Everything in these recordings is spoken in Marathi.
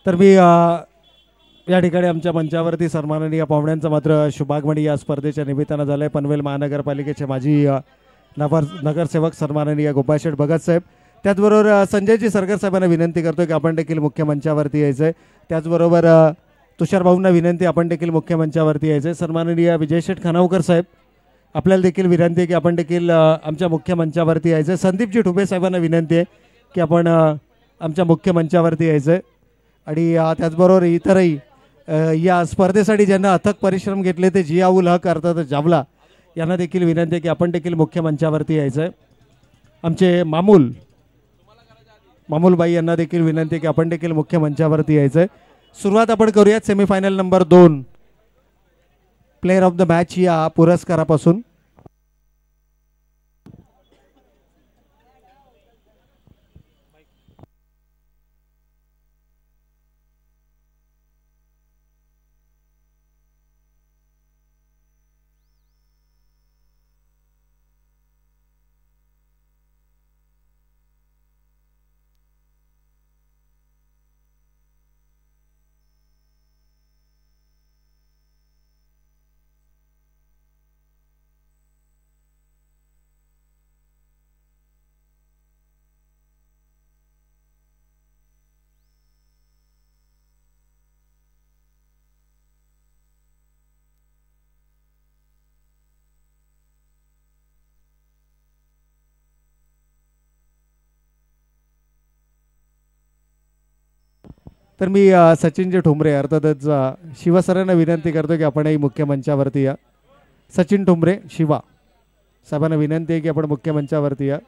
तर मी या ठिकाणी आमच्या मंचावरती सन्माननीय पाहुण्यांचा मात्र शुभागमणी या स्पर्धेच्या निमित्तानं झालं आहे. पनवेल महानगरपालिकेचे माजी नगरसेवक सन्माननीय गोपाळशेठ भगत साहेब, त्याचबरोबर संजयजी सरगर साहेबांना विनंती करतो की आपण देखील मुख्य मंचावरती यायचं आहे. त्याचबरोबर तुषार भाऊंना विनंती आपण देखील मुख्य मंचावरती यायचं आहे. सन्माननीय विजयशेठ खानावकर साहेब, आपल्याला देखील विनंती आहे की आपण देखील आमच्या मुख्य मंचावरती यायचं आहे. संदीपजी ठुबे साहेबांना विनंती आहे की आपण आमच्या मुख्य मंचावरती यायचं आहे. आणि त्याचबरोबर इतरही या स्पर्धेसाठी ज्यांना अथक परिश्रम घेतले ते जियाउल हक अर्थात जावला यांना देखील विनंती आहे की आपण देखील मुख्य मंचावरती यायचं आहे. आमचे मामूलबाई यांना देखील विनंती आहे की आपण देखील मुख्य मंचावरती यायचं आहे. सुरुवात आपण करूयात semifinal number 2 player of the match या पुरस्कारापासून. तर मी सचिनजी ठोंबरे अर्थातच शिवसरांना विनंती करतो की आपणही मुख्य मंचावरती या. सचिन ठोंबरे शिवा साहेबांना विनंती आहे की आपण मुख्य मंचावरती या.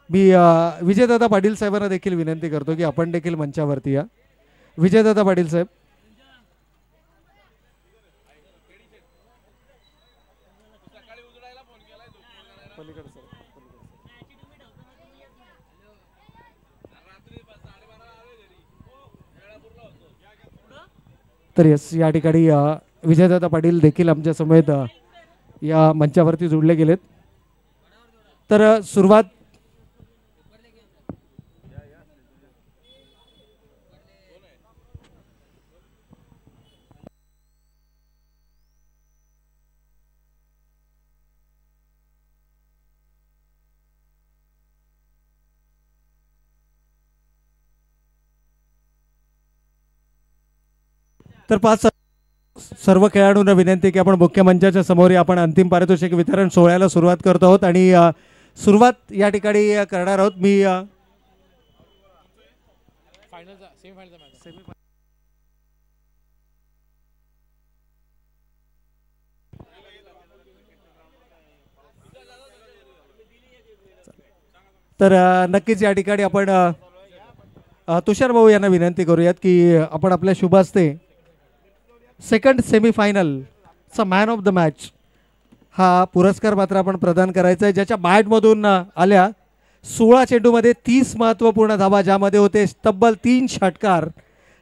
मी विजयदादा पाटील साहेबांना देखील विनंती करतो की आपण देखील मंचावरती या. विजयदादा पाटील साहेब. तर यस, या ठिकाणी विजयदादा पाटील देखील आमच्या समेत या मंचावरती जोडले गेलेत. तर सुरुवात तर 5 सर्व खेळाडूंना विनंती की आपण मुख्य मंचाच्या समोर आपण अंतिम पारितोषिक वितरण सोहळ्याला सुरुवात करत आहोत आणि सुरुवात या ठिकाणी करणार आहोत. मी तर नक्कीच या ठिकाणी आपण तुषार भाऊ यांना विनंती करूयात की आपण आपल्या शुभ हस्ते सेकंड सेमीफायनलचा मॅन ऑफ द मॅच हा पुरस्कार मात्र आपण प्रदान करायचा आहे, ज्याच्या बॅटमधून आल्या 16 चेंडूमध्ये 30 महत्त्वपूर्ण धावा, ज्यामध्ये होते तब्बल 3 षटकार.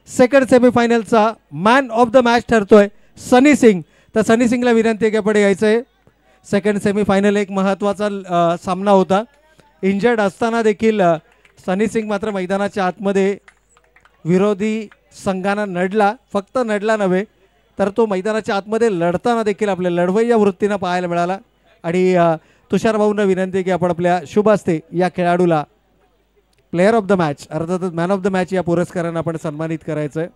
सेकंड सेमीफायनलचा मॅन ऑफ द मॅच ठरतोय सनी सिंग. तर सनी सिंगला विनंती आहे की आपण यायचं आहे. सेकंड सेमीफायनल एक महत्त्वाचा सामना होता. इंजर्ड असताना देखील सनी सिंग मात्र मैदानाच्या आतमध्ये विरोधी संघांना नडला, फक्त नडला नव्हे तर तो मैदानाच्या आतमध्ये लढताना देखील आपल्या लढवय्या वृत्तीनं पाहायला मिळाला. आणि तुषार भाऊंना विनंती की आपण आपल्या शुभ हस्ते या खेळाडूला प्लेयर ऑफ द मॅच अर्थातच मॅन ऑफ द मॅच या पुरस्कारानं आपण सन्मानित करायचं आहे.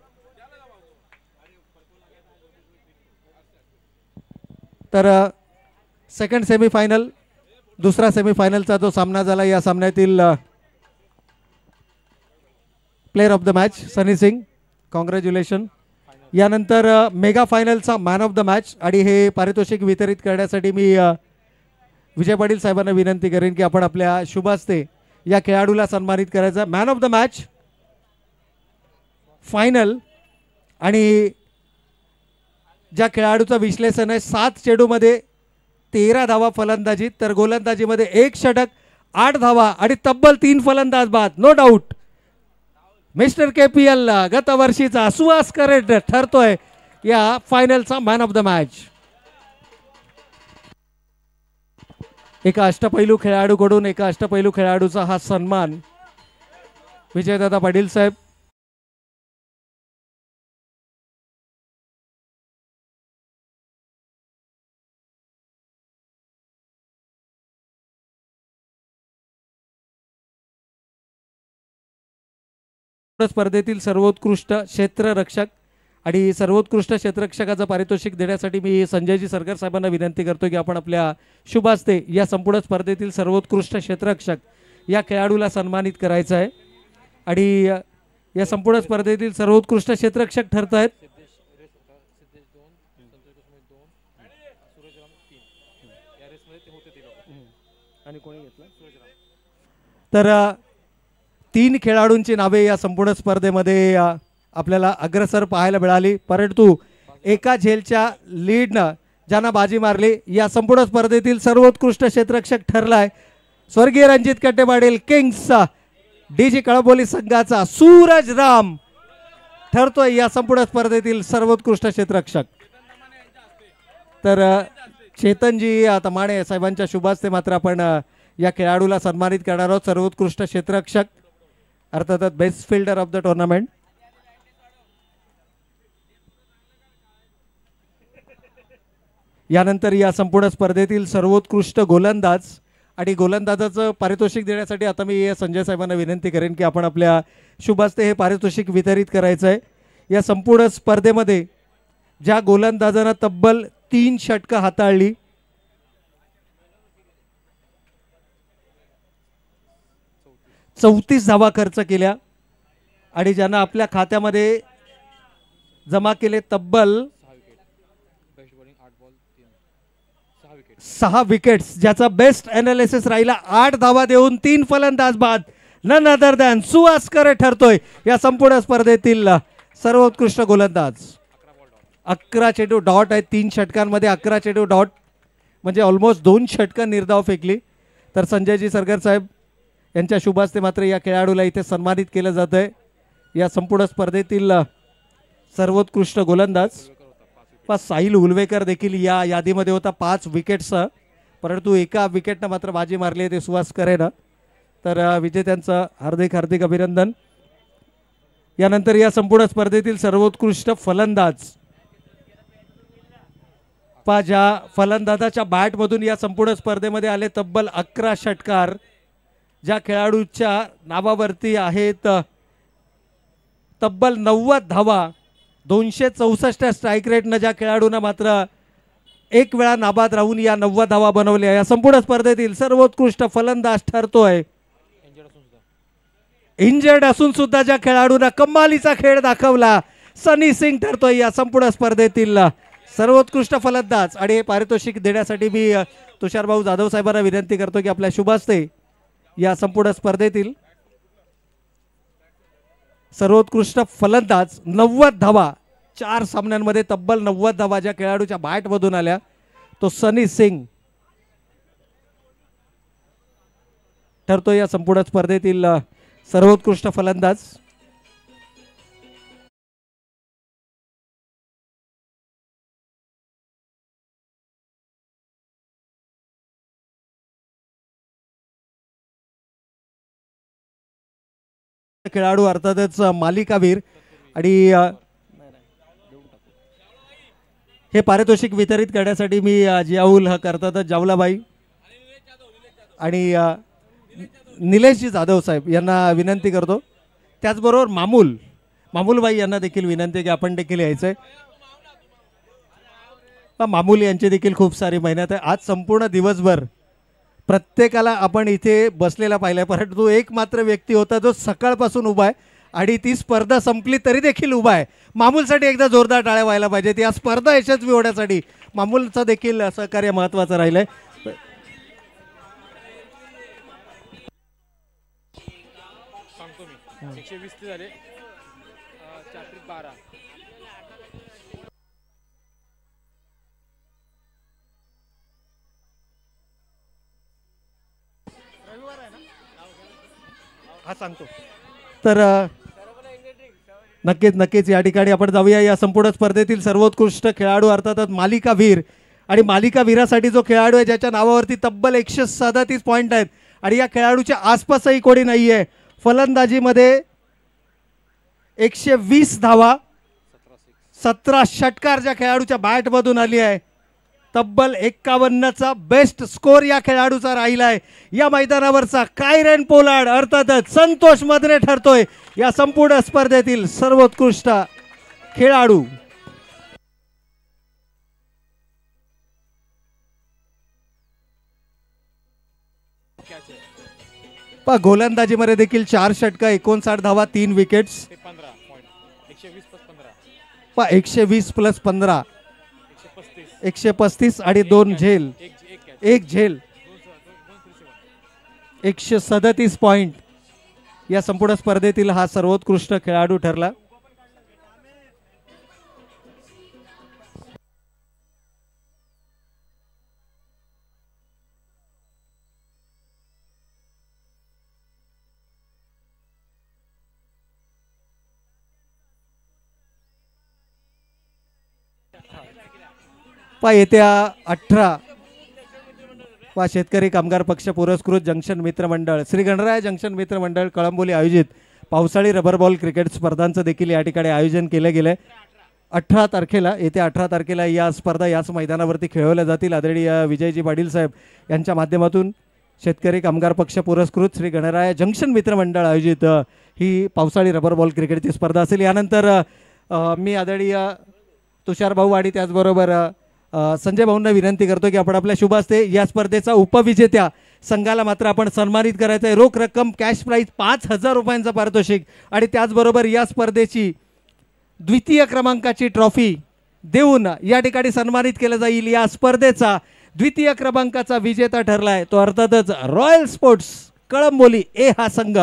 तर सेकंड सेमीफायनल दुसरा सेमीफायनलचा जो सामना झाला या सामन्यातील player of the match Sunny Singh, congratulation. यानंतर मेगा फायनलचा मॅन ऑफ द मॅच आणि हे पारितोषिक वितरित करण्यासाठी मी विजय पाटील साहेबांना विनंती करेन की आपण आपल्या शुभ हस्ते या खेळाडूला सन्मानित करायचा. Man of the match final आणि ज्या खेळाडूचं विश्लेषण आहे 7 चेंडूमध्ये 13 धावा फलंदाजी, तर गोलंदाजीमध्ये 1 षटक 8 धावा आणि तब्बल 3 फलंदाज बाद. नो डाऊट मिस्टर KPL गतवर्षीचा सुहास करेट ठरतोय या फायनलचा मॅन ऑफ द मॅच. एका अष्टपैलू खेळाडूकडून एका अष्टपैलू खेळाडूचा हा सन्मान विजयदादा पाटील साहेब. स्पर्धेतील सर्वोत्कृष्ट क्षेत्ररक्षक आणि सर्वोत्कृष्ट क्षेत्ररक्षकाचं पारितोषिक देण्यासाठी मी संजयजी सरकार साहेबांना विनंती करतो की आपण आपल्या शुभ हस्ते या संपूर्ण स्पर्धेतील सर्वोत्कृष्ट क्षेत्ररक्षक या खेळाडूला सन्मानित करायचं आहे. आणि या संपूर्ण स्पर्धेतील सर्वोत्कृष्ट क्षेत्ररक्षक ठरत आहेत तर 3 खेळाडूंची नावे या संपूर्ण स्पर्धेमध्ये आपल्याला अग्रसर पाहायला मिळाली, परंतु एका झेलच्या लीडनं ज्यांना बाजी मारली या संपूर्ण स्पर्धेतील सर्वोत्कृष्ट क्षेत्ररक्षक ठरलाय स्वर्गीय रणजित कट्टेपाटील किंग्स DG कळंबोली संघाचा सूरज राम ठरतोय या संपूर्ण स्पर्धेतील सर्वोत्कृष्ट क्षेत्ररक्षक. तर चेतनजी तमाणे साहेबांच्या शुभ हस्ते मात्र आपण या खेळाडूला सन्मानित करणार आहोत. सर्वोत्कृष्ट क्षेत्ररक्षक अर्थातच best fielder of the tournament. यानंतर या संपूर्ण स्पर्धेतील सर्वोत्कृष्ट गोलंदाज आणि गोलंदाजाचं पारितोषिक देण्यासाठी आता मी संजय साहेबांना विनंती करेन की आपण आपल्या शुभ हस्ते हे पारितोषिक वितरित करायचं आहे. या संपूर्ण स्पर्धेमध्ये ज्या गोलंदाजानं तब्बल 3 षटकं हाताळली, 34 धावा खर्च केल्या आणि ज्यांना आपल्या खात्यामध्ये जमा केले तब्बल 6 विकेट्स, ज्याचा बेस्ट एनालिसिस राहिला 8 धावा देऊन 3 फलंदाज बाद. नन अदर दॅन सुहास करे ठरतोय या संपूर्ण स्पर्धेतील सर्वोत्कृष्ट गोलंदाज. 11 चेंडू डॉट आहेत 3 षटकांमध्ये, 11 चेंडू डॉट म्हणजे ऑलमोस्ट 2 षटकं निर्धाव फेकली. तर संजयजी सरकार साहेब यांच्या शुभ हस्ते मात्र या खेळाडूला इथे सन्मानित केलं जात आहे. या संपूर्ण स्पर्धेतील सर्वोत्कृष्ट गोलंदाज साहिल उलवेकर देखील या यादीमध्ये होता 5 विकेट्ससह, परंतु एका विकेटनं मात्र बाजी मारली ते सुहास करेनं. तर विजेत्यांचं हार्दिक हार्दिक अभिनंदन. यानंतर या संपूर्ण स्पर्धेतील सर्वोत्कृष्ट फलंदाज ज्या फलंदाजाच्या बॅटमधून या संपूर्ण स्पर्धेमध्ये आले तब्बल 11 षटकार, ज्या खेळाडूच्या नावावरती आहेत तब्बल 90 धावा, 264 स्ट्राईक रेटनं ज्या खेळाडूंना मात्र एक वेळा नाबाद राहून या 90 धावा बनवल्या, या संपूर्ण स्पर्धेतील सर्वोत्कृष्ट फलंदाज ठरतोय. इंजर्ड असून सुद्धा ज्या खेळाडूंना कमालीचा खेळ दाखवला सनी सिंग ठरतोय या संपूर्ण स्पर्धेतील सर्वोत्कृष्ट फलंदाज. आणि हे पारितोषिक देण्यासाठी मी तुषार भाऊ जाधव साहेबांना विनंती करतो की आपल्या शुभ हस्ते या संपूर्ण स्पर्धेतील सर्वोत्कृष्ट फलंदाज 90 धावा 4 सामन्यांमध्ये तब्बल 90 धावा ज्या खेळाडूच्या बॅटमधून आल्या तो सनी सिंग ठरतो या संपूर्ण स्पर्धेतील सर्वोत्कृष्ट फलंदाज. खेळाडू अर्थातच मालिकावीर आणि हे पारितोषिक वितरित करण्यासाठी मी जियाउल हक अर्थातच जावलाबाई आणि निलेशजी जाधव साहेब यांना विनंती करतो. त्याचबरोबर मामूलबाई यांना देखील विनंती की आपण देखील यायचं आहे. मामूल यांची देखील खूप सारी मेहनत आहे. आज संपूर्ण दिवसभर प्रत्येकाला आपण इथे बसलेला पाहिलं, परंतु एक मात्र व्यक्ती होता जो सकाळपासून उभा आहे आणि ती स्पर्धा संपली तरी देखील उभा आहे. मामूलसाठी एकदा जोरदार टाळ्या व्हायला पाहिजे. या स्पर्धा यशस्वी होण्यासाठी मामूलचं देखील सहकार्य महत्त्वाचं राहिलं आहे. सांगतो मी 120 झाले 4-12. हा सांगतो. तर नक्कीच या ठिकाणी आपण जाऊया. या संपूर्ण स्पर्धेतील सर्वोत्कृष्ट खेळाडू अर्थातच मालिकावीर, आणि मालिकावीरासाठी जो खेळाडू आहे ज्याच्या नावावरती तब्बल 137 पॉईंट आहेत आणि या खेळाडूच्या आसपासही कोणी नाही आहे. फलंदाजीमध्ये 120 धावा, 17 षटकार ज्या खेळाडूच्या बॅटमधून आली आहे. तब्बल 51चा बेस्ट स्कोर या खेळाडूचा राहिला आहे. या मैदानावरचा कायरन पोलार्ड अर्थातच संतोष मदने ठरतोय या संपूर्ण स्पर्धेतील सर्वोत्कृष्ट खेळाडू. गोलंदाजीमध्ये देखील 4 षटका, 59 धावा, 3 विकेट्स. 120 प्लस 15 135 आणि 2 झेल, 1 झेल, 137 पॉइंट या संपूर्ण स्पर्धेतील हा सर्वोत्कृष्ट खेळाडू ठरला. येत्या 18 शेतकरी कामगार पक्ष पुरस्कृत जंक्शन मित्र मंडळ श्री गणराय जंक्शन मित्र मंडळ कळंबोली आयोजित पावसाळी रबर बॉल क्रिकेट स्पर्धांचं देखील या ठिकाणी आयोजन केलं गेलं आहे. 18 तारखेला येत्या 18 तारखेला या स्पर्धा याच मैदानावरती खेळवल्या जातील. आदरणीय विजयजी पाटील साहेब यांच्या माध्यमातून शेतकरी कामगार पक्ष पुरस्कृत श्री गणराय जंक्शन मित्र मंडळ आयोजित ही पावसाळी रबर बॉल क्रिकेटची स्पर्धा असेल. यानंतर मी आदरणीय तुषार भाऊ आणि त्याचबरोबर संजय भाऊंना विनंती करतो की आपण आपल्या शुभ हस्ते या स्पर्धेचा उपविजेत्या संघाला मात्र आपण सन्मानित करायचं आहे. रोख रक्कम कॅश प्राईज 5,000 रुपयांचं पारितोषिक आणि त्याचबरोबर या स्पर्धेची द्वितीय क्रमांकाची ट्रॉफी देऊन या ठिकाणी सन्मानित केलं जाईल. या स्पर्धेचा द्वितीय क्रमांकाचा विजेता ठरलाय तो अर्थातच रॉयल स्पोर्ट्स कळंबोली ए हा संघ.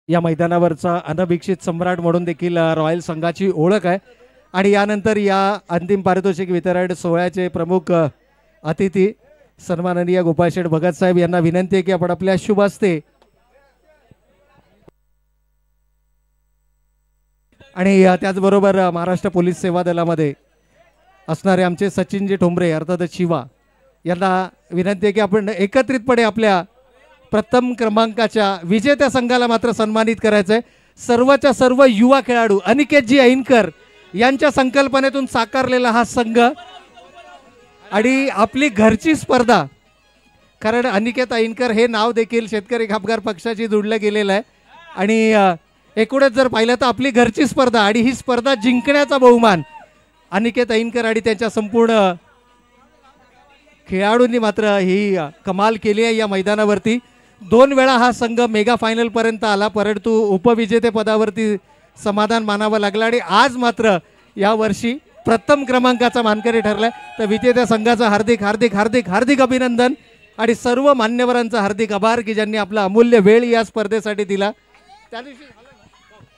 या मैदानावरचा अनभिक्षित सम्राट म्हणून देखील रॉयल संघाची ओळख आहे. आणि यानंतर या अंतिम पारितोषिक वितरण सोहळ्याचे प्रमुख अतिथी सन्माननीय गोपाळ शेठ भगत साहेब यांना विनंती आहे की आपण आपल्या शुभ हस्ते आणि त्याचबरोबर महाराष्ट्र पोलीस सेवा दलामध्ये असणारे आमचे सचिनजी ठोंबरे अर्थातच शिवा यांना विनंती आहे की आपण एकत्रितपणे आपल्या प्रथम क्रमांकाच्या विजेत्या संघाला मात्र सन्मानित करायचं आहे. सर्वच्या सर्व युवा खेळाडू अनिकेतजी ऐनकर यांच्या संकल्पनेतून साकारलेला हा संघ आणि आपली घरची स्पर्धा, कारण अनिकेत ऐनकर हे नाव देखील शेतकरी कामगार पक्षाशी जोडलं गेलेलं आहे. आणि एकूणच जर पाहिलं तर आपली घरची स्पर्धा आणि ही स्पर्धा जिंकण्याचा बहुमान अनिकेत ऐनकर आणि त्यांच्या संपूर्ण खेळाडूंनी मात्र ही कमाल केली आहे. या मैदानावरती 2 वेळा हा संघ मेगा फायनल पर्यंत आला, परंतु उपविजेते पदावरती समाधान मानावं लागलं आणि आज मात्र या वर्षी प्रथम क्रमांकाचा मानकरी ठरलाय. तर विजेत्या संघाचं हार्दिक हार्दिक हार्दिक हार्दिक अभिनंदन आणि सर्व मान्यवरांचा हार्दिक आभार की ज्यांनी आपला अमूल्य वेळ या स्पर्धेसाठी दिला. त्या दिवशी